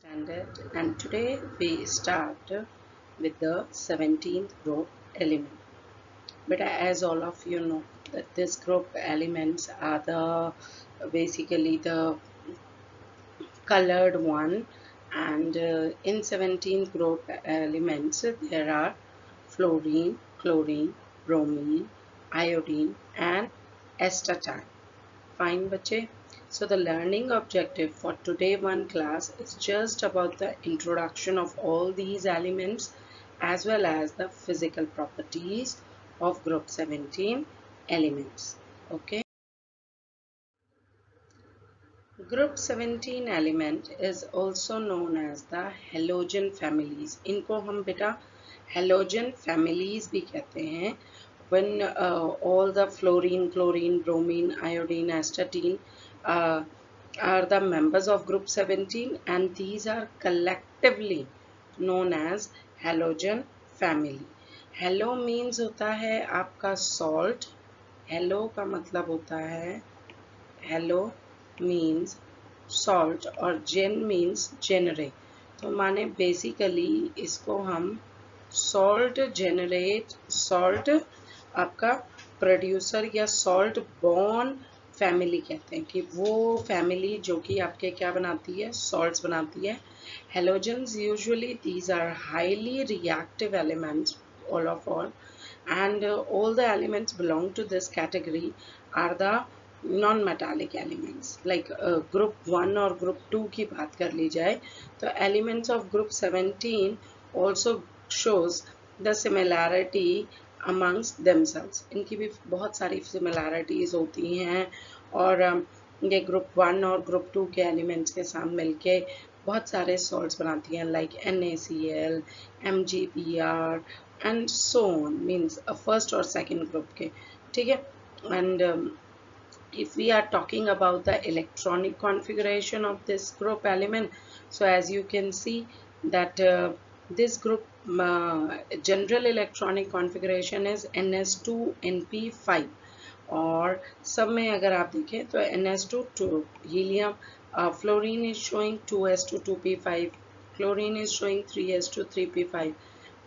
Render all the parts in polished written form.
standard, and today we start with the 17th group element. But as all of you know that this group elements are the basically the colored one, and in 17th group elements there are fluorine, chlorine, bromine, iodine and astatine. Fine, bache. So the learning objective for today one class is just about the introduction of all these elements as well as the physical properties of group 17 elements. Okay. Group 17 element is also known as the halogen families. इनको हम बेटा halogen families भी कहते हैं. When all the fluorine, chlorine, bromine, iodine, astatine uh, are the members of group 17, and these are collectively known as halogen family. Halo means होता है आपका salt. Halo का मतलब होता है हेलो मीन्स सॉल्ट और जेन मीन्स जेनरेट. तो माने बेसिकली इसको हम सॉल्ट आपका प्रोड्यूसर या सॉल्ट बॉर्न फैमिली कहते हैं कि वो फैमिली जो कि आपके क्या बनाती है, सॉल्ट्स बनाती है. Halogens usually these are highly reactive elements all and all the elements belong to this category are the non-metallic elements. Like group 1 और group 2 की बात कर ली जाए तो elements of group 17 also shows the similarity amongst themselves. इनकी भी बहुत सारी similarities होती हैं और ये group 1 और group 2 के elements के साथ मिलके बहुत सारे salts बनाती हैं like NaCl, MgBr and so on, means a first or second group के. ठीक है. And if we are talking about the electronic configuration of this group element, so as you can see that this group general electronic configuration is ns2np5 और सब में अगर आप देखें तो ns2 helium, fluorine is showing 2s2 2p5, chlorine is showing 3s2 3p5,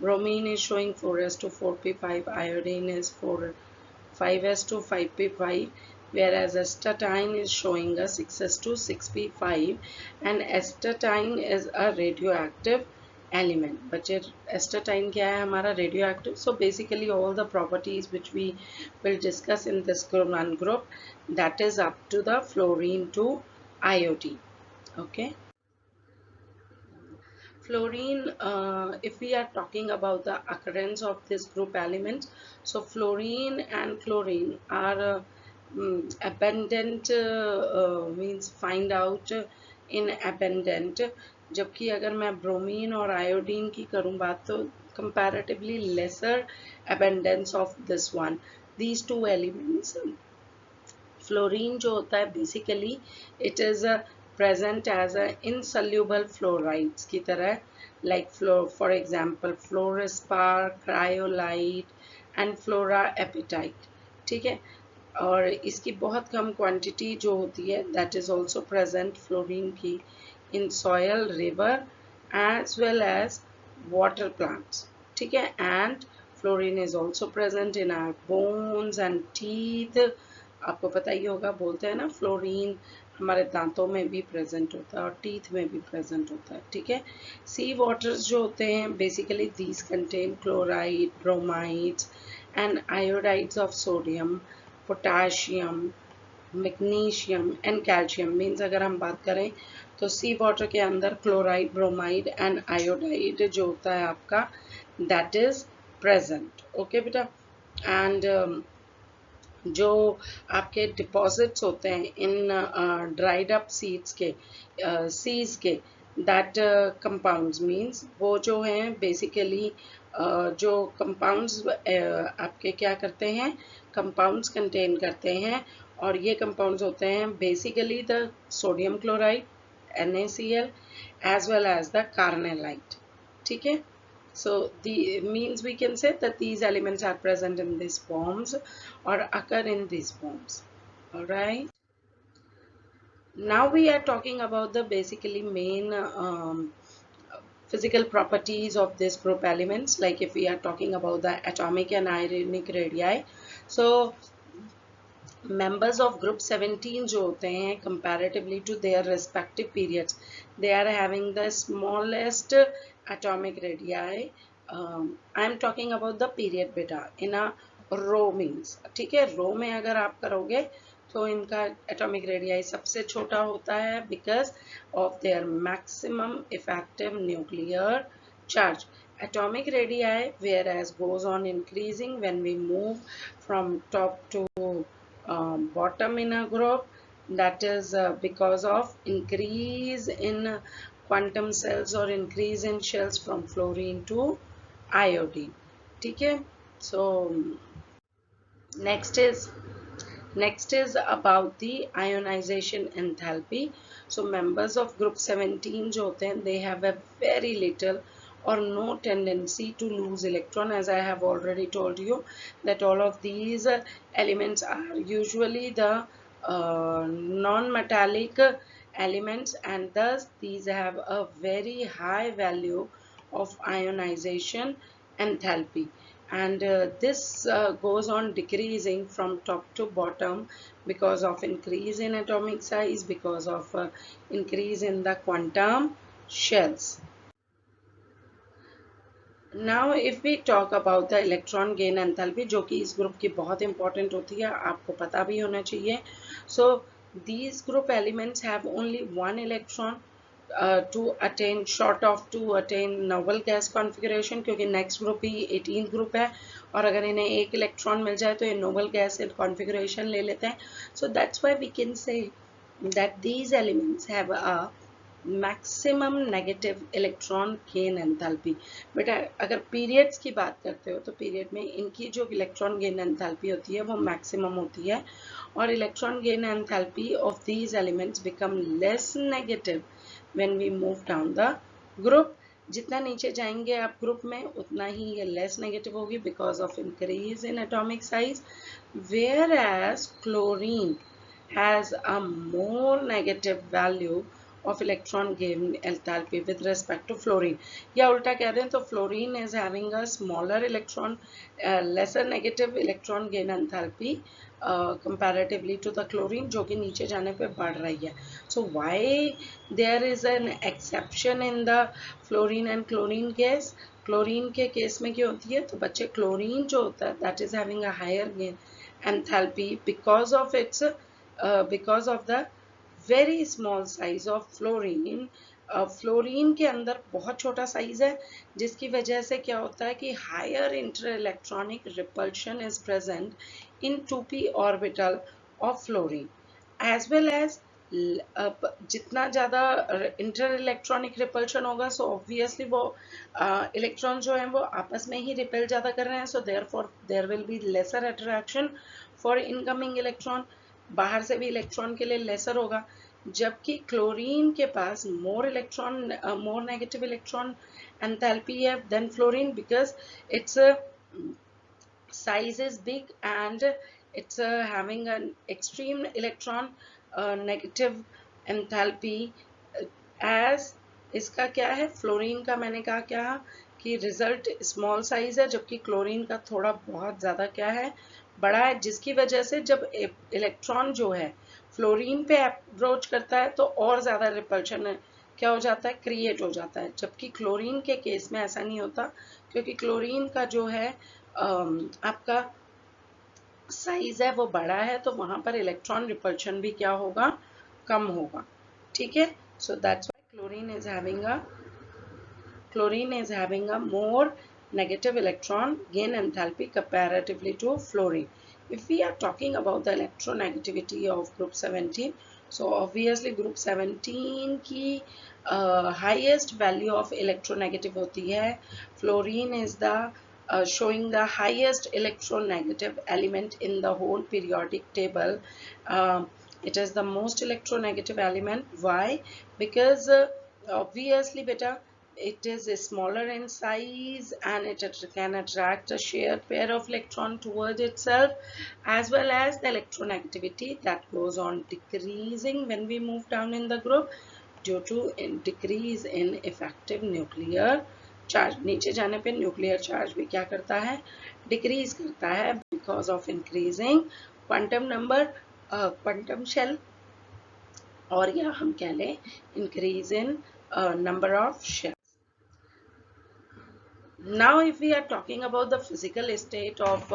bromine is showing 4s2 4p5, iodine is 5s2 5p5, whereas astatine is showing a 6s2 6p5, and astatine is a radioactive element. बच्चे astatine क्या है हमारा radioactive. So basically all the properties which we will discuss in this one group, that is up to the fluorine to iodine. Okay. Fluorine, if we are talking about the occurrence of this group elements, so fluorine and chlorine are abundant, means find out in abundant. जबकि अगर मैं bromine और iodine की करूँ बात तो comparatively lesser abundance of this one. These two elements, fluorine जो होता है basically it is a present as a insoluble fluorides की तरह, like for example fluorspar, cryolite and fluorapatite. ठीक है. और इसकी बहुत कम क्वांटिटी जो होती है that is also present fluorine की in soil, river as well as water plants. ठीक है. And fluorine is also present in our bones and teeth. आपको पता ही होगा, बोलते हैं ना फ्लोरीन हमारे दांतों में भी प्रेजेंट होता है और टीथ में भी प्रेजेंट होता है. ठीक है. सी वाटर्स जो होते हैं basically these contain chloride, bromides and iodides of sodium, potassium, magnesium and calcium. Means अगर हम बात करें तो सी वाटर के अंदर क्लोराइड, ब्रोमाइड एंड आयोडाइड जो होता है आपका दैट इज प्रेजेंट. ओके बेटा. एंड जो आपके डिपॉजिट्स होते हैं इन ड्राइड अप सीड्स के सीज के दैट कंपाउंड्स मीन्स वो जो हैं बेसिकली जो कंपाउंड्स आपके क्या करते हैं, कंपाउंड्स कंटेन करते हैं और ये कंपाउंड्स होते हैं basically the sodium chloride NaCl as well as the carnallite. ठीक है. So the means we can say that these elements are present in these forms or occur in these forms. All right. Now we are talking about the basically main physical properties of this group elements. Like if we are talking about the atomic and ionic radii, so members of group 17 जो होते हैं comparatively to their respective periods, they are having the smallest atomic radii. I am talking about the period beta in a row means, ठीक है, रो में अगर आप करोगे तो इनका atomic radii सबसे छोटा होता है because of their maximum effective nuclear charge. Atomic radii whereas goes on increasing when we move from top to bottom in a group, that is because of increase in quantum cells or increase in shells from fluorine to iodine. Okay, so next is next is about the ionization enthalpy. So members of group 17 जो होते हैं, they have a very little or no tendency to lose electron, as I have already told you that all of these elements are usually the non-metallic elements, and thus these have a very high value of ionization enthalpy, and this goes on decreasing from top to bottom because of increase in atomic size, because of increase in the quantum shells. Now if we talk about the electron gain enthalpy, जो कि इस group की बहुत important होती है, आपको पता भी होना चाहिए. So these group elements have only one electron to attain short of to attain noble gas configuration, क्योंकि next group ही 18th group है और अगर इन्हें एक इलेक्ट्रॉन मिल जाए तो ये noble gas configuration ले लेते हैं. So that's why we can say that these elements have a maximum negative electron gain enthalpy. बेटा अगर पीरियड्स की बात करते हो तो पीरियड में इनकी जो इलेक्ट्रॉन गेन एंथैल्पी होती है वो मैक्सिमम होती है, और electron gain enthalpy of these elements become less negative when we move down the group. जितना नीचे जाएंगे आप ग्रुप में उतना ही ये लेस नेगेटिव होगी because of increase in atomic size, whereas chlorine has a more negative value of electron gain enthalpy with respect to fluorine. या उल्टा कह दें तो fluorine is having a smaller electron lesser negative electron gain enthalpy comparatively to the chlorine, जो कि नीचे जाने पे बढ़ रही है. So why there is an exception in the fluorine and chlorine case? Chlorine के केस में क्या होती है, तो बच्चे क्लोरीन जो होता है that is having a higher gain enthalpy because of its because of the very small size of fluorine. Fluorine के अंदर बहुत छोटा साइज है जिसकी वजह से क्या होता है कि higher inter electronic repulsion is present in 2p orbital of fluorine, as well as जितना ज़्यादा इंटर इलेक्ट्रॉनिक रिपल्शन होगा सो ऑब्वियसली वो इलेक्ट्रॉन जो हैं वो आपस में ही रिपेल ज़्यादा कर रहे हैं, so there will be lesser attraction for incoming electron. बाहर से भी इलेक्ट्रॉन के लिए लेसर होगा, जबकि क्लोरीन के पास more electron more negative electron enthalpy है then fluorine because it's size is big and it's having an extreme electron negative enthalpy as इसका क्या है, फ्लोरीन का मैंने कहा क्या कि रिजल्ट स्मॉल साइज है जबकि क्लोरीन का थोड़ा बहुत ज़्यादा क्या है, बड़ा है, जिसकी वजह से जब इलेक्ट्रॉन जो है फ्लोरीन पे अप्रोच करता है तो और ज़्यादा रिपल्शन क्या हो जाता है, क्रिएट हो जाता है, जबकि क्लोरीन के केस में ऐसा नहीं होता क्योंकि क्लोरीन का जो है आपका साइज है वो बड़ा है तो वहां पर इलेक्ट्रॉन रिपल्शन भी क्या होगा, कम होगा. ठीक है, सो that's why chlorine is having a more negative electron gain enthalpy comparatively to fluorine. If we are talking about the electronegativity of group 17, so obviously group 17 की highest value of electronegative होती है. Fluorine is the showing the highest electronegative element in the whole periodic table. It is the most electronegative element. Why? Because obviously beta it is smaller in size and it can attract a shared pair of electron towards itself, as well as the electronegativity that goes on decreasing when we move down in the group due to decrease in effective nuclear charge. नीचे जाने पे nuclear charge भी क्या करता है, decrease करता है because of increasing quantum number, quantum shell, और या हम कह लें increase in number of shell. Now if we are talking about the physical state of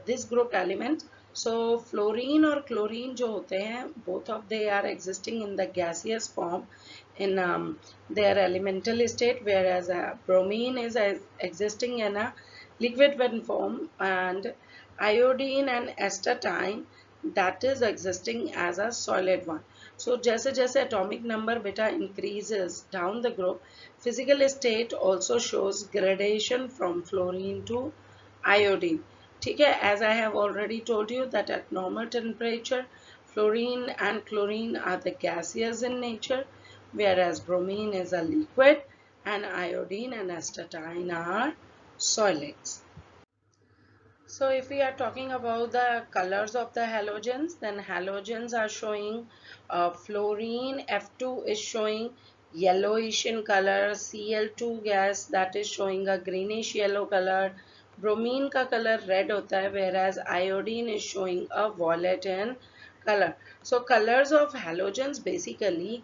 this group element, so fluorine or chlorine जो होते हैं, both of they are existing in the gaseous form in their elemental state, whereas bromine is existing in a liquid form, and iodine and astatine that is existing as a solid one. So जैसे जैसे atomic number beta increases down the group, physical state also shows gradation from fluorine to iodine. ठीक है, as I have already told you that at normal temperature, fluorine and chlorine are the gaseous in nature, whereas bromine is a liquid and iodine and astatine are solids. So if we are talking about the colors of the halogens, then halogens are showing fluorine F2 is showing yellowish in color, Cl2 gas that is showing a greenish yellow color, bromine का color red होता है, whereas iodine is showing a violet in color. So colors of halogens basically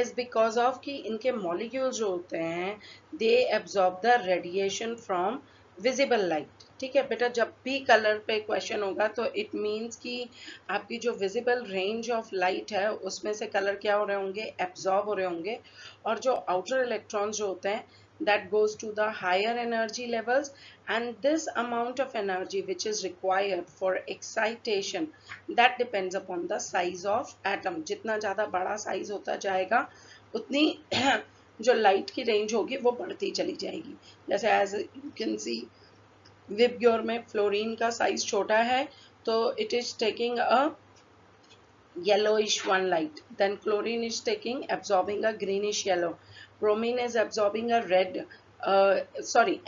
is because of कि इनके molecules जो होते हैं they absorb the radiation from visible light. ठीक है बेटा, जब भी कलर पे क्वेश्चन होगा तो इट मीन्स कि आपकी जो विजिबल रेंज ऑफ लाइट है उसमें से कलर क्या हो रहे होंगे, एब्जॉर्ब हो रहे होंगे, और जो आउटर इलेक्ट्रॉन्स जो होते हैं that goes to the higher energy levels, and this amount of energy which is required for excitation that depends upon the size of atom. जितना ज़्यादा बड़ा साइज होता जाएगा उतनी जो लाइट की रेंज होगी वो बढ़ती चली जाएगी. जैसे as you can see VIBGYOR में फ्लोरीन का साइज छोटा है तो it is taking a yellowish one light, then chlorine is taking absorbing a greenish yellow, bromine is absorbing a red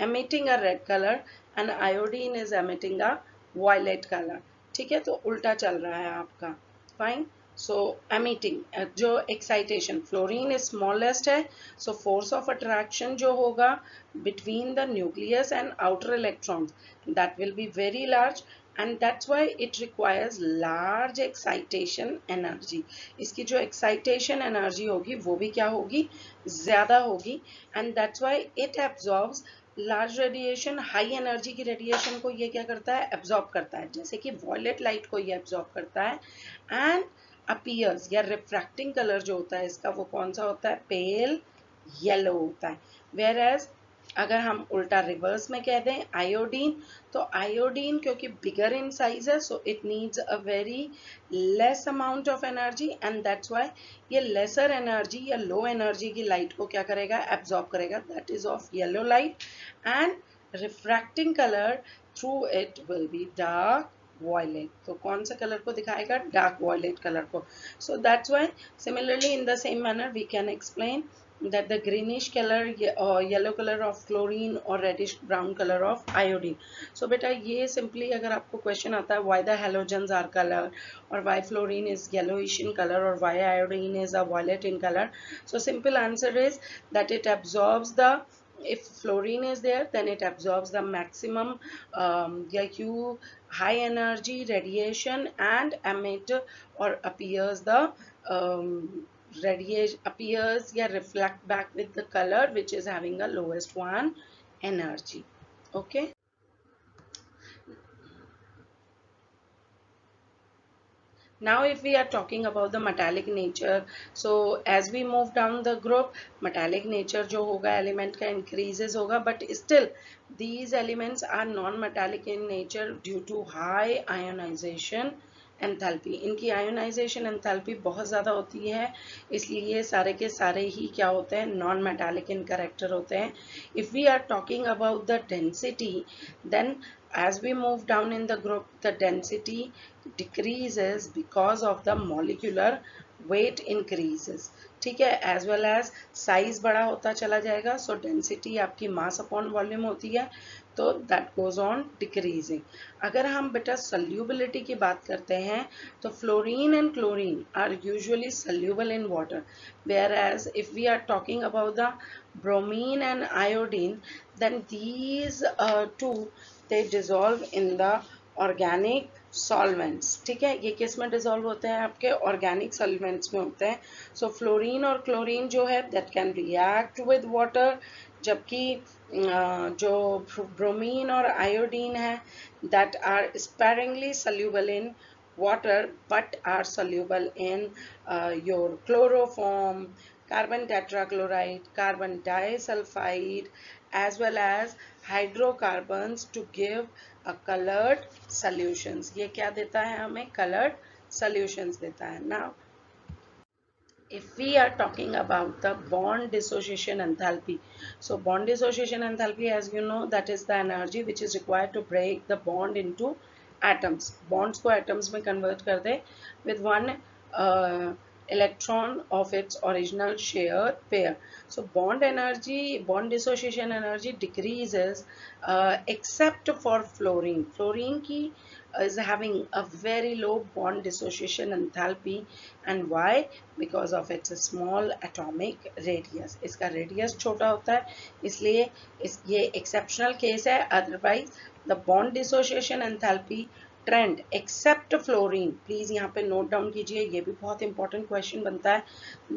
emitting a red color, and iodine is emitting a violet color. ठीक है, तो उल्टा चल रहा है आपका. Fine. So emitting जो excitation, fluorine is smallest है, so force of attraction जो होगा between the nucleus and outer electrons that will be very large, and that's why it requires large excitation energy. इसकी जो excitation energy होगी वो भी क्या होगी, ज़्यादा होगी, and that's why it absorbs large radiation. high energy की radiation को ये क्या करता है, absorb करता है, जैसे कि violet light को ये absorb करता है, and appears या refracting color जो होता है इसका वो कौन सा होता है, pale yellow होता है. whereas अगर हम उल्टा रिवर्स में कह दें आयोडीन, तो आयोडीन क्योंकि बिगर इन साइज है so it needs a very less amount of energy, and that's why ये लेसर एनर्जी या लो एनर्जी की लाइट को क्या करेगा, एब्जॉर्ब करेगा, that is of yellow light, and refracting colour through it will be dark violet. तो कौन सा कलर को दिखाएगा, डार्क वॉयलेट कलर को. So that's why similarly in the same manner we can explain that the greenish color or yellow color of chlorine or reddish brown color of iodine. So बेटा ये simply अगर आपको question आता है why the halogens are color or why fluorine is yellowish in color or why iodine is a violet in color, so simple answer is that it absorbs the, if fluorine is there then it absorbs the maximum high energy radiation and emit or appears the radiation appears या reflect back with the color which is having a lowest one energy. Okay. Now if we are talking about the metallic nature, so as we move down the group metallic nature जो होगा element का increases होगा, but still these elements are non-metallic in nature due to high ionization enthalpy. इनकी ionisation enthalpy बहुत ज़्यादा होती है, इसलिए ये सारे के सारे ही क्या होते हैं, नॉन मेटालिक इन कैरेक्टर होते हैं. If we are talking about the density, then as we move down in the group the density decreases because of the molecular weight increases, ठीक है, as well as size बड़ा होता चला जाएगा, so density आपकी mass upon volume होती है, तो that goes on decreasing. अगर हम बेटा solubility की बात करते हैं तो fluorine and chlorine are usually soluble in water, whereas if we are talking about the bromine and iodine, then these two they dissolve in the organic solvents, ठीक है, ये किस में डिजोल्व होते हैं, आपके ऑर्गेनिक सॉल्वेंट्स में होते हैं. सो फ्लोरीन और क्लोरीन जो है that can react with water, जबकि जो ब्रोमीन और आयोडीन है that are sparingly soluble in water but are soluble in your chloroform, carbon tetrachloride, carbon disulfide, as well as hydrocarbons to give a colored solutions. ये क्या देता है हमें, colored solutions देता है. Now if we are talking about the bond dissociation enthalpy, so bond dissociation enthalpy, as you know, that is the energy which is required to break the bond into atoms. Bonds को atoms में convert कर दे with one uh, electron of its original share pair. So bond energy, bond dissociation energy decreases except for fluorine. Fluorine की is having a very low bond dissociation enthalpy. And why? Because of its small atomic radius. इसका radius छोटा होता है, इसलिए ये exceptional case है. Otherwise the bond dissociation enthalpy trend except fluorine, please यहाँ पे note down कीजिए, ये भी बहुत important question बनता है,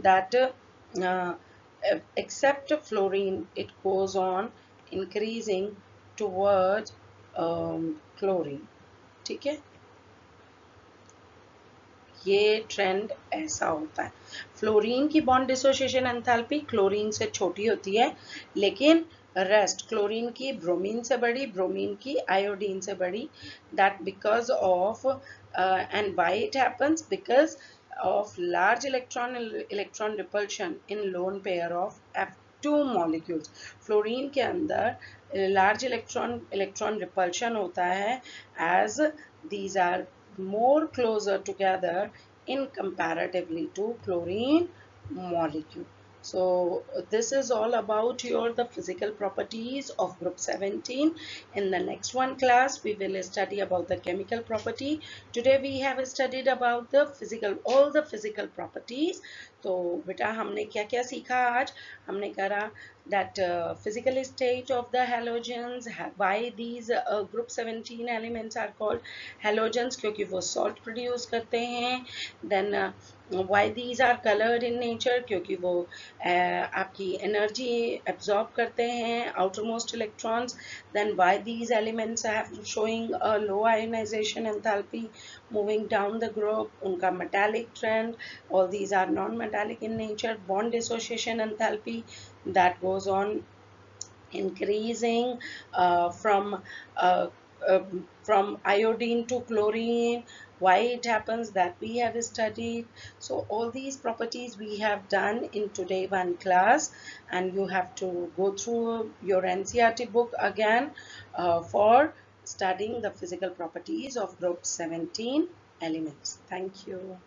that uh, except fluorine it goes on increasing towards chlorine, ठीक है, ये ट्रेंड ऐसा होता है. फ्लोरीन की बॉन्ड डिसोसिएशन एंथैल्पी क्लोरीन से छोटी होती है, लेकिन रेस्ट क्लोरीन की ब्रोमीन से बड़ी, ब्रोमीन की आयोडीन से बड़ी, that because of and why it happens, because of large electron repulsion in lone pair of F2 molecules. Fluorine के अंदर large electron repulsion होता है as these are more closer together in comparatively to chlorine molecule. So this is all about the physical properties of group 17. In the next one class we will study about the chemical property. Today we have studied about the all the physical properties. तो बेटा हमने क्या क्या सीखा आज, हमने करा that physical state of the halogens, why these group 17 elements are called halogens, क्योंकि वो salt produce करते हैं. Then why these are colored in nature, क्योंकि वो आपकी energy absorb करते हैं, outermost electrons. Then why these elements have showing a low ionization enthalpy moving down the group, उनका metallic trend, all these are non-metallic in nature. Bond dissociation enthalpy that goes on increasing uh, from iodine to chlorine. Why it happens, that we have studied. So all these properties we have done in today one class, and you have to go through your NCERT book again for studying the physical properties of group 17 elements. Thank you.